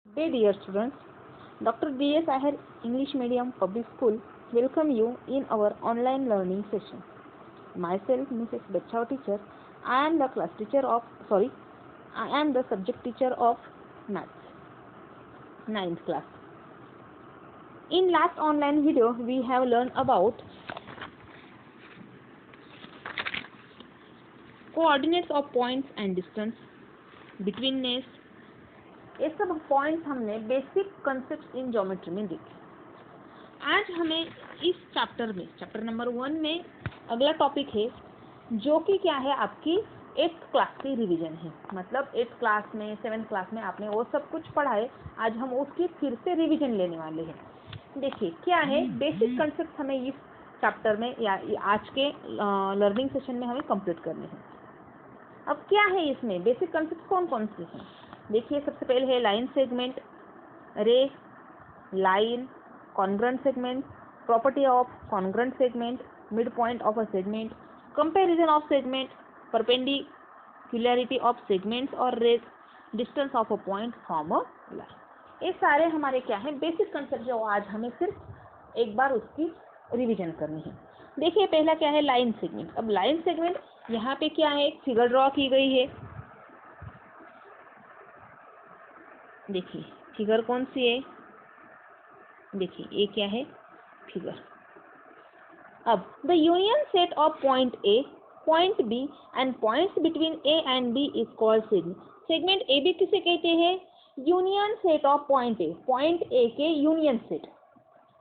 Dear students, Dr. B.S. Ahar English Medium Public School welcome you in our online learning session. Myself, Mrs. Bechao teacher, I am the subject teacher of Maths, 9th class. In last online video, we have learned about coordinates of points and distance, betweenness. ये सब points हमने basic concept in geometry में देखे। आज हमें इस chapter number 1 में अगला टॉपिक है जो कि क्या है, आपकी 8th क्लास की रिवीजन है। मतलब 8th क्लास में 7th क्लास में आपने वो सब कुछ पढ़ा है, आज हम उसकी फिर से रिवीजन लेने वाले हैं। देखिए क्या है, बेसिक कंसेप्ट हमें इस चैप्टर में या आज के लर्निंग सेशन में हमें कंप्लीट करने हैं। अब क्या है इसमें बेसिक कंसेप्ट कौन कौन से हैं? देखिए सबसे पहले है line segment, ray, line, congruent segment, property of congruent segment, mid point of a segment, comparison of segment, perpendicularity of segments और rays, distance of a point from a line. ये सारे हमारे क्या है बेसिक कंसेप्ट जो आज हमें सिर्फ एक बार उसकी रिवीजन करनी है। देखिए पहला क्या है, लाइन सेगमेंट। अब लाइन सेगमेंट यहाँ पे क्या है, एक फिगर ड्रॉ की गई है। देखिए फिगर कौन सी है, देखिए ये क्या है फिगर। अब the union set of point A, point B and points between A and B is called segment. Segment A B किसे कहते हैं? Union set of point A, point A के यूनियन सेट।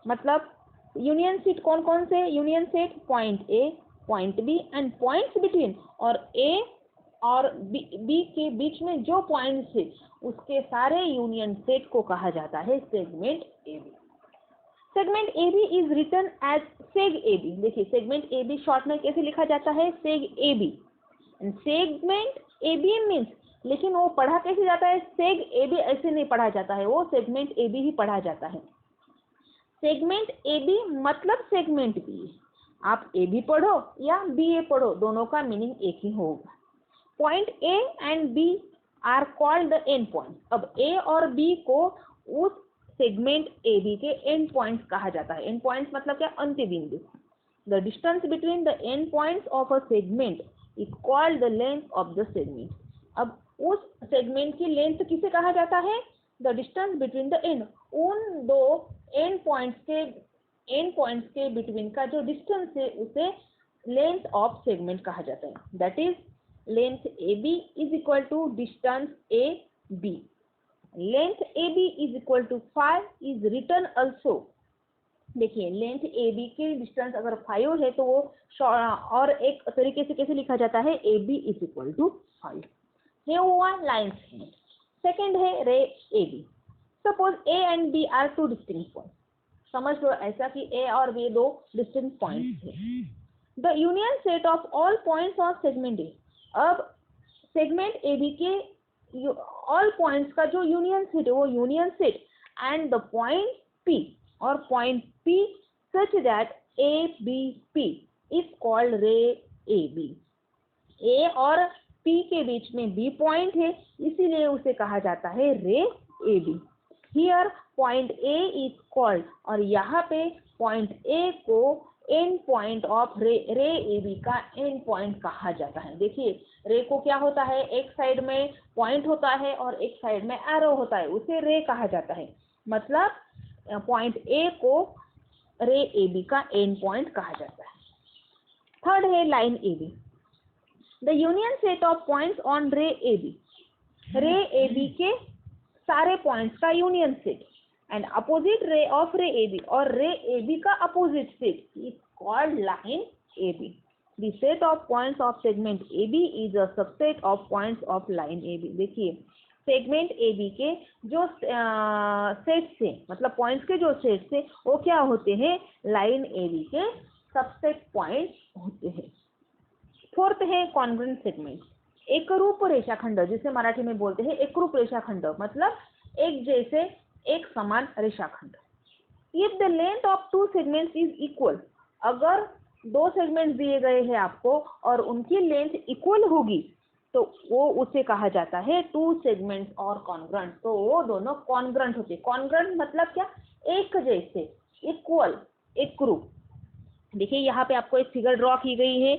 मतलब यूनियन सेट कौन कौन से? Union set point A, point B and points between, और A और बी के बीच में जो पॉइंट्स है उसके सारे यूनियन सेट को कहा जाता है segment A B. Segment A B is written as seg A B. देखिए सेगमेंट ए बी शॉर्ट में कैसे लिखा जाता है? Seg A B. Segment A B means, लेकिन वो पढ़ा कैसे जाता है? सेग ए बी ऐसे नहीं पढ़ा जाता है, वो सेगमेंट ए बी ही पढ़ा जाता है। सेगमेंट ए बी मतलब सेगमेंट बी। आप ए बी पढ़ो या बी ए पढ़ो, दोनों का मीनिंग एक ही होगा। Point A and B are called the end point. अब ए और बी को उस सेगमेंट ए बी के एंड पॉइंट्स कहा जाता है। एंड पॉइंट्स मतलब क्या? अंत्य बिंदु। The distance between the end points of a segment is called the length of the segment. अब उस सेगमेंट की लेंथ किसे कहा जाता है? The distance between the end, उन दो एंड पॉइंट्स के बिटवीन का जो डिस्टेंस है उसे लेंथ ऑफ सेगमेंट कहा जाता है। That is length AB is equal to distance AB. Length AB is equal to 5 is written also. देखिए लेंथ AB की डिस्टेंस अगर 5 है तो वो और एक तरीके से कैसे लिखा जाता है? AB is equal to 5। ये हुआ लाइन सेगमेंट। सेकेंड है रे AB। Suppose A and B are two distinct points। समझ लो ऐसा कि A और B दो डिस्टिंक्ट पॉइंट्स है। The union set of all points of segment A. अब सेगमेंट ए बी के ऑल पॉइंट्स का जो यूनियन सेट है वो union set and the point P और point P such that A B P is called ray A B. ए और P के बीच में बी पॉइंट है, इसीलिए उसे कहा जाता है ray A B. Here point A is called, और यहाँ पे पॉइंट ए को and point of ray A B का एंड पॉइंट कहा जाता है। देखिए रे को क्या होता है, एक साइड में पॉइंट होता है और एक साइड में एरो होता है, उसे रे कहा जाता है। मतलब पॉइंट ए को रे ए बी का एंड पॉइंट कहा जाता है। थर्ड है line A B. The union set of points on ray A B. रे ए बी के सारे पॉइंट्स का union set and opposite ray of ray AB और ray AB का opposite set is called line AB. The set of points of segment AB is a subset of points of line AB. देखिए segment AB के जो set से, मतलब points के जो set से वो क्या होते हैं? लाइन AB के सबसेट पॉइंट्स होते हैं। फोर्थ है कॉन्ग्रुएंट सेगमेंट। एकरूप रेखाखंड, जिसे मराठी में बोलते हैं एकरूप रेखाखंड, मतलब एक जैसे एक समान रेखाखंड। If the length of two segments is equal, अगर दो सेगमेंट्स दिए गए हैं आपको और उनकी लेंथ इक्वल होगी तो वो उसे कहा जाता है टू सेगमेंट्स और कॉन्ग्रुएंट। तो वो दोनों कॉन्ग्रुएंट होते हैं। कॉन्ग्रुएंट मतलब क्या? एक जैसे, इक्वल, एकरूप। देखिए यहाँ पे आपको एक फिगर ड्रॉ की गई है,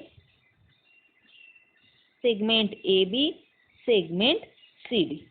segment A B, segment C D.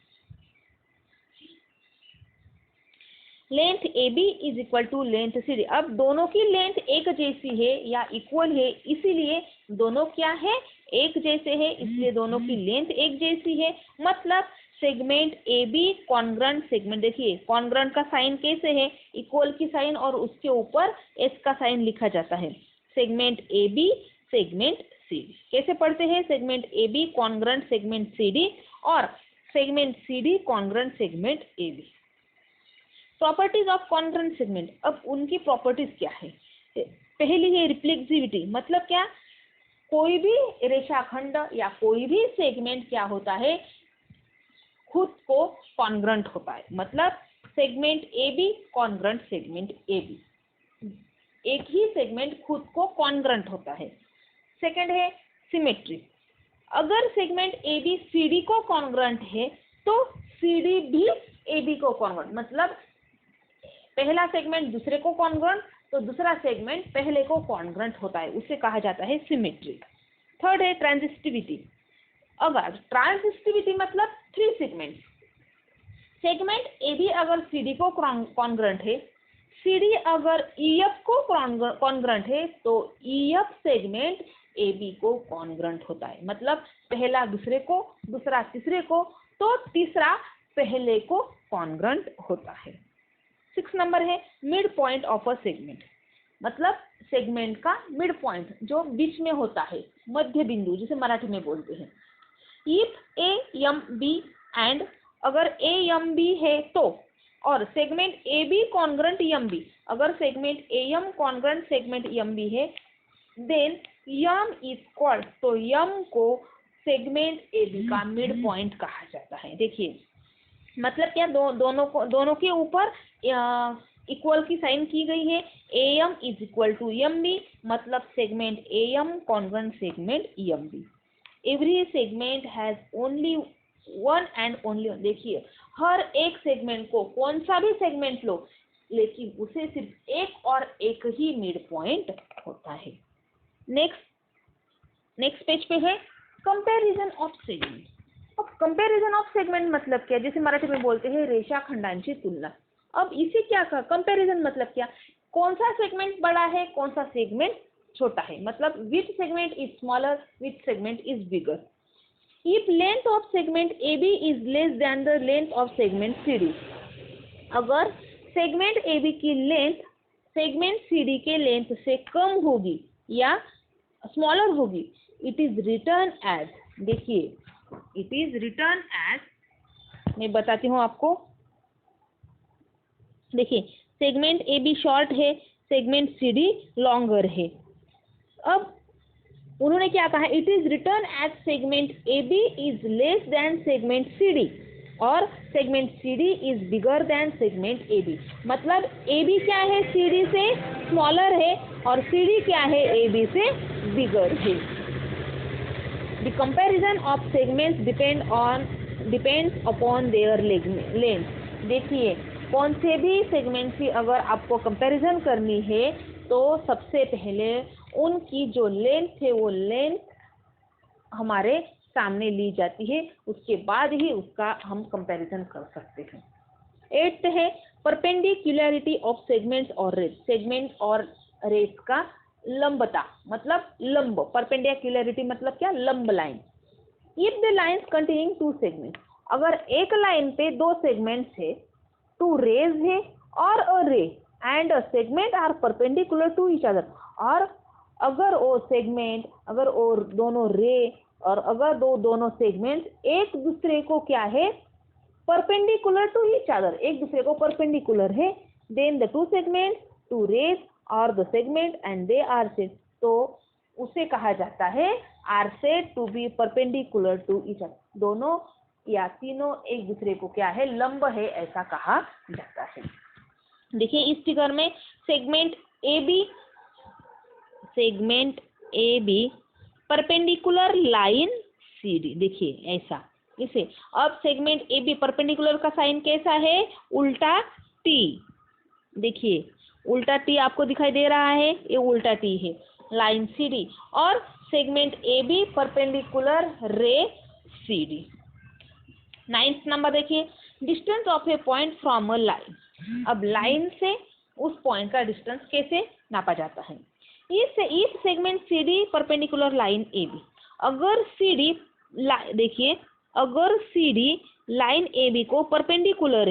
Length A B is equal to length C D. अब दोनों की लेंथ एक जैसी है या इक्वल है, इसीलिए दोनों क्या है? एक जैसे है, इसलिए दोनों की लेंथ एक जैसी है। मतलब segment A B congruent segment. देखिए कॉन्ग्रुएंट का साइन कैसे है? इक्वल की साइन और उसके ऊपर एस का साइन लिखा जाता है। Segment A B, segment C D. कैसे पढ़ते हैं? Segment A B congruent segment C D और segment C D congruent segment A B. Properties of congruent segment. अब उनकी प्रॉपर्टीज क्या है? पहली है रिफ्लेक्सिविटी। मतलब क्या? कोई भी रेखाखंड या कोई भी सेगमेंट क्या होता है? खुद को कॉन्ग्रुएंट होता है। मतलब segment A B congruent segment A B, एक ही सेगमेंट खुद को कॉन्ग्रुएंट होता है। सेकंड है सिमेट्री। अगर segment A B C D को कॉन्ग्रुएंट है तो सी डी भी ए बी को कॉन्ग्रुएंट। मतलब पहला सेगमेंट दूसरे को कॉन्ग्रुएंट तो दूसरा सेगमेंट पहले को कॉन्ग्रुएंट होता है, उसे कहा जाता है सिमेट्री। थर्ड है ट्रांजिस्टिविटी। अगर ट्रांजिस्टिविटी मतलब three segments, segment A B अगर सी डी को कॉन्ग्रुएंट है, सी डी अगर ई एफ को कॉन्ग्रुएंट है, तो E F segment A B को कॉन्ग्रुएंट होता है। मतलब पहला दूसरे को, दूसरा तीसरे को, तो तीसरा पहले को कॉन्ग्रुएंट होता है। 6 नंबर है mid point of a segment. मतलब सेगमेंट का मिड पॉइंट जो बीच में होता है, मध्य बिंदु जिसे मराठी में बोलते हैं। If A M B and, अगर ए एम बी है तो, और segment A B congruent M B, अगर segment A M congruent segment M B है, देन एम इज कॉल्ड, तो एम को सेगमेंट ए बी का मिड पॉइंट कहा जाता है। देखिए मतलब क्या? दोनों के ऊपर इक्वल की साइन की गई है। A M is equal to M B, मतलब segment A M congruent segment M B. Every segment has only one and only. देखिए हर एक सेगमेंट को, कौन सा भी सेगमेंट लो, लेकिन उसे सिर्फ एक और एक ही मिड पॉइंट होता है। नेक्स्ट पेज पे है कंपैरिजन ऑफ सेगमेंट। अब कंपैरिजन ऑफ सेगमेंट मतलब क्या? जैसे मराठी में बोलते हैं रेषाखंडांची तुलना। अब इसे क्या कहा? कंपैरिजन मतलब क्या? कौन सा सेगमेंट बड़ा है, कौन सा सेगमेंट छोटा है। मतलब which segment is smaller, which segment is bigger. If length of segment A B is less than the length of segment C D, अगर सेगमेंट ए बी की लेंथ सेगमेंट सी डी के length से कम होगी या smaller होगी, it is written as, देखिए it is written as, मैं बताती हूँ आपको। देखिए सेगमेंट ए बी शॉर्ट है, सेगमेंट सी डी लॉन्गर है। अब उन्होंने क्या कहा? It is written as segment A B is less than segment C D और segment C D is bigger than segment A B. मतलब ए बी क्या है? सी डी से स्मॉलर है और सी डी क्या है? ए बी से बिगर है। The comparison of segments depends upon their length. देखिए कौन से भी सेगमेंट की अगर आपको कंपैरिजन करनी है तो सबसे पहले उनकी जो लेंथ है वो लेंथ हमारे सामने ली जाती है, उसके बाद ही उसका हम कंपैरिजन कर सकते हैं। 8th है परपेंडिकुलरिटी ऑफ सेगमेंट्स और रेस। सेगमेंट और रेस का लंबता मतलब लंब, परपेंडिकुलरिटी मतलब क्या? लंब line. If the lines containing two segment, अगर एक लाइन पे दो सेगमेंट्स है, टू रेज है और a ray and a segment are perpendicular to each other, और अगर वो सेगमेंट, अगर वो दोनों रे और अगर दोनों सेगमेंट एक दूसरे को क्या है? परपेंडिकुलर टू ईच अदर, एक दूसरे को परपेंडिकुलर है, then the two segments, two rays और the segment and they are said, तो उसे कहा जाता है are said to be perpendicular to each other. दोनों या तीनों एक दूसरे को क्या है? लंब है, ऐसा कहा जाता है। देखिए इस फिगर में segment A B perpendicular line C D, देखिए ऐसा इसे। अब सेगमेंट ए बी परपेंडिकुलर का साइन कैसा है, उल्टा टी, देखिए उल्टा टी आपको दिखाई दे रहा है, ये उल्टा टी है, लाइन सी डी, और सेगमेंट ए बी परपेंडिकुलर रे सी डी। 9th नंबर देखिए, distance of A point from a line. अब लाइन से उस पॉइंट का डिस्टेंस कैसे नापा जाता है। इस segment C D perpendicular line A B, अगर सी डी देखिए, अगर C D line A B को परपेंडिकुलर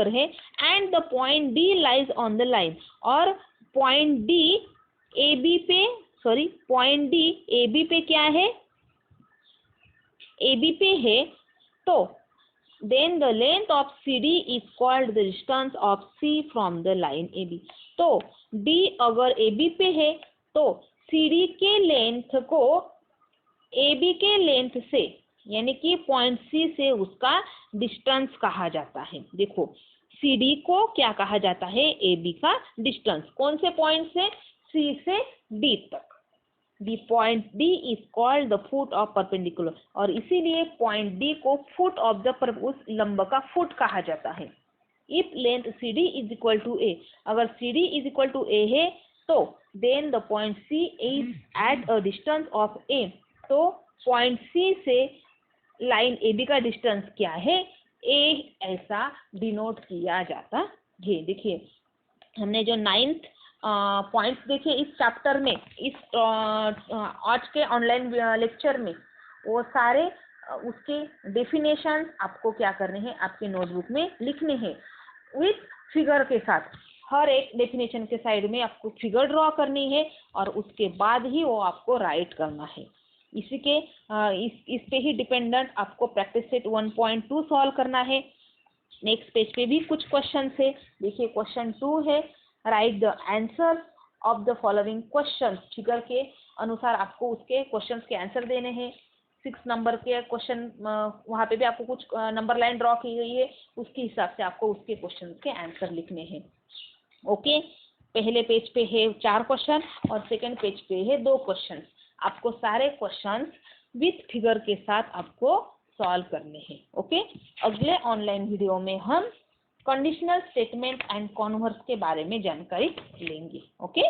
है and the point D lies on the line, और पॉइंट डी ए बी पे क्या है, ए बी पे है, तो then the length of CD is called the distance of C from the line AB। तो D अगर AB पे है तो CD के लेंथ को AB के लेंथ से, यानी कि पॉइंट C से उसका डिस्टेंस कहा जाता है। देखो CD को क्या कहा जाता है, AB का डिस्टेंस, कौन से पॉइंट से, C से D तक। The point D is called the foot of perpendicular, और इसीलिए पॉइंट D को foot of the उस लंब का foot कहा जाता है। If length CD is equal to A, अगर CD is equal to A है तो then the point C is at a distance of A, तो पॉइंट C से लाइन AB का डिस्टेंस क्या है, A ऐसा डिनोट किया जाता है। देखिए हमने जो 9th पॉइंट्स देखे इस चैप्टर में, इस आज के ऑनलाइन लेक्चर में, वो सारे उसके डेफिनेशन आपको क्या करने हैं, आपके नोटबुक में लिखने हैं विथ फिगर के साथ। हर एक डेफिनेशन के साइड में आपको फिगर ड्रॉ करनी है और उसके बाद ही वो आपको राइट करना है। इसी के इस पे ही डिपेंडेंट आपको प्रैक्टिस सेट 1.2 सॉल्व करना है। नेक्स्ट पेज पे भी कुछ क्वेश्चन है, देखिए क्वेश्चन 2 है, right the answer of the following question. Figure के अनुसार आपको उसके क्वेश्चंस के आंसर देने हैं। 6 नंबर के क्वेश्चन, वहाँ पे भी आपको कुछ नंबर लाइन ड्रॉ की गई है, उसके हिसाब से आपको उसके क्वेश्चन के आंसर लिखने हैं। ओके, पहले पेज पे है 4 क्वेश्चन और सेकंड पेज पे है 2 क्वेश्चन। आपको सारे क्वेश्चन विथ फिगर के साथ आपको सॉल्व करने हैं। ओके, अगले ऑनलाइन वीडियो में हम कंडीशनल स्टेटमेंट एंड कॉन्वर्स के बारे में जानकारी लेंगे। ओके।